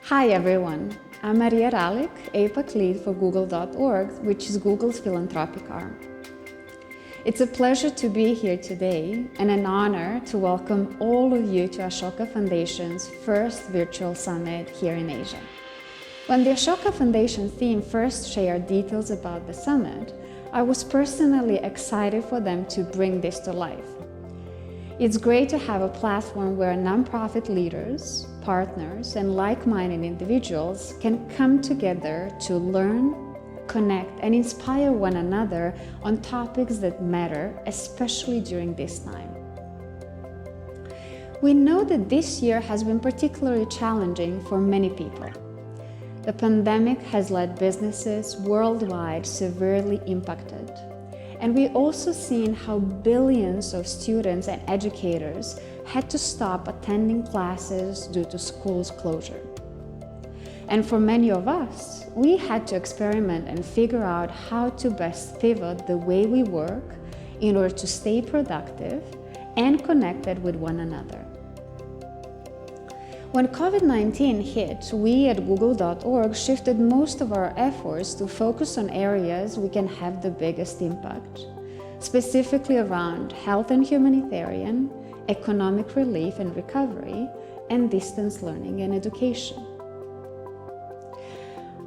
Hi everyone, I'm Marija Ralic, APAC lead for Google.org, which is Google's philanthropic arm. It's a pleasure to be here today and an honor to welcome all of you to Ashoka Foundation's first virtual summit here in Asia. When the Ashoka Foundation team first shared details about the summit, I was personally excited for them to bring this to life. It's great to have a platform where nonprofit leaders, partners, and like-minded individuals can come together to learn, connect, and inspire one another on topics that matter, especially during this time. We know that this year has been particularly challenging for many people. The pandemic has led businesses worldwide severely impacted. And we also seen how billions of students and educators had to stop attending classes due to schools' closure. And for many of us, we had to experiment and figure out how to best pivot the way we work in order to stay productive and connected with one another. When COVID-19 hit, we at Google.org shifted most of our efforts to focus on areas we can have the biggest impact, specifically around health and humanitarian, economic relief and recovery, and distance learning and education.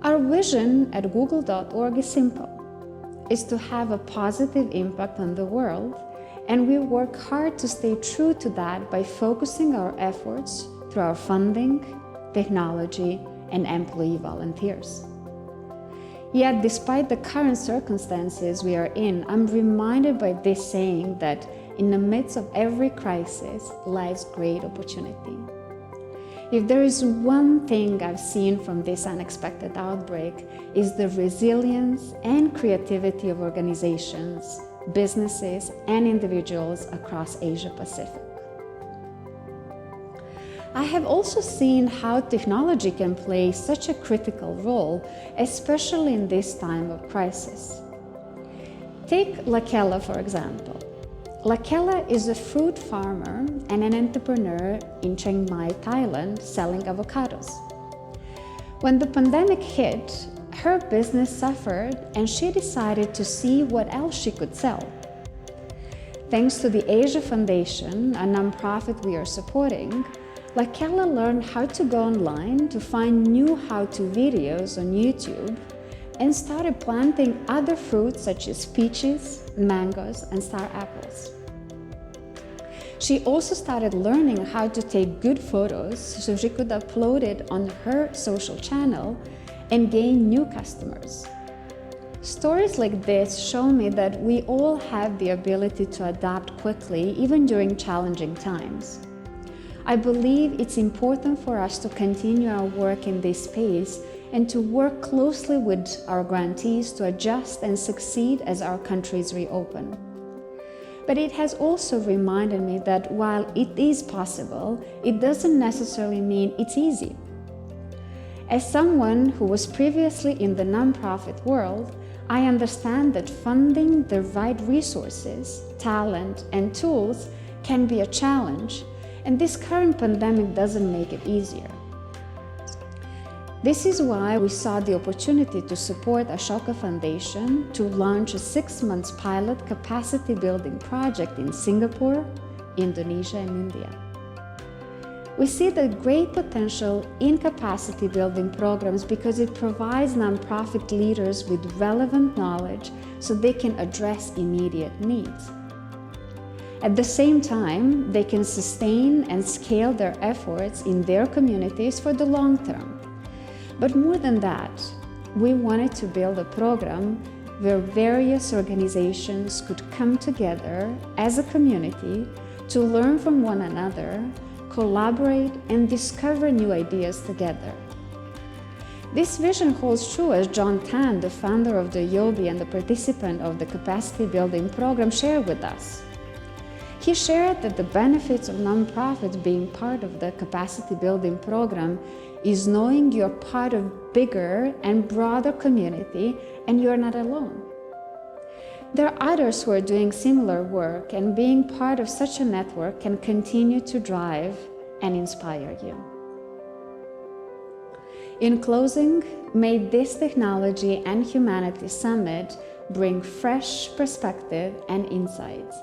Our vision at Google.org is simple. It's to have a positive impact on the world, and we work hard to stay true to that by focusing our efforts through our funding, technology, and employee volunteers. Yet, despite the current circumstances we are in, I'm reminded by this saying that in the midst of every crisis lies great opportunity. If there is one thing I've seen from this unexpected outbreak, is the resilience and creativity of organizations, businesses, and individuals across Asia Pacific. I have also seen how technology can play such a critical role, especially in this time of crisis. Take Lakela, for example. Lakela is a fruit farmer and an entrepreneur in Chiang Mai, Thailand, selling avocados. When the pandemic hit, her business suffered and she decided to see what else she could sell. Thanks to the Asia Foundation, a nonprofit we are supporting, Lakela learned how to go online to find new how-to videos on YouTube and started planting other fruits such as peaches, mangoes, and star apples. She also started learning how to take good photos so she could upload it on her social channel and gain new customers. Stories like this show me that we all have the ability to adapt quickly even during challenging times. I believe it's important for us to continue our work in this space and to work closely with our grantees to adjust and succeed as our countries reopen. But it has also reminded me that while it is possible, it doesn't necessarily mean it's easy. As someone who was previously in the nonprofit world, I understand that finding the right resources, talent, and tools can be a challenge. And this current pandemic doesn't make it easier. This is why we saw the opportunity to support Ashoka Foundation to launch a 6-month pilot capacity building project in Singapore, Indonesia, and India. We see the great potential in capacity building programs because it provides nonprofit leaders with relevant knowledge so they can address immediate needs. At the same time, they can sustain and scale their efforts in their communities for the long term. But more than that, we wanted to build a program where various organizations could come together as a community to learn from one another, collaborate, and discover new ideas together. This vision holds true as John Tan, the founder of the Yobi and the participant of the capacity building program, shared with us. He shared that the benefits of nonprofits being part of the capacity building program is knowing you're part of bigger and broader community and you're not alone. There are others who are doing similar work, and being part of such a network can continue to drive and inspire you. In closing, may this Technology and Humanity Summit bring fresh perspective and insights.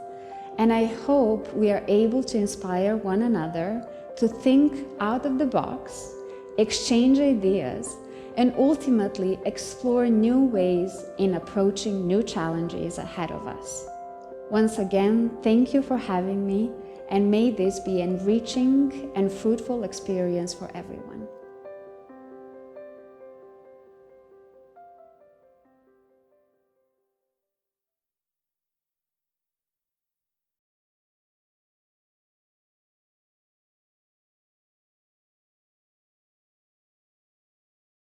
And I hope we are able to inspire one another to think out of the box, exchange ideas, and ultimately explore new ways in approaching new challenges ahead of us. Once again, thank you for having me, and may this be an enriching and fruitful experience for everyone.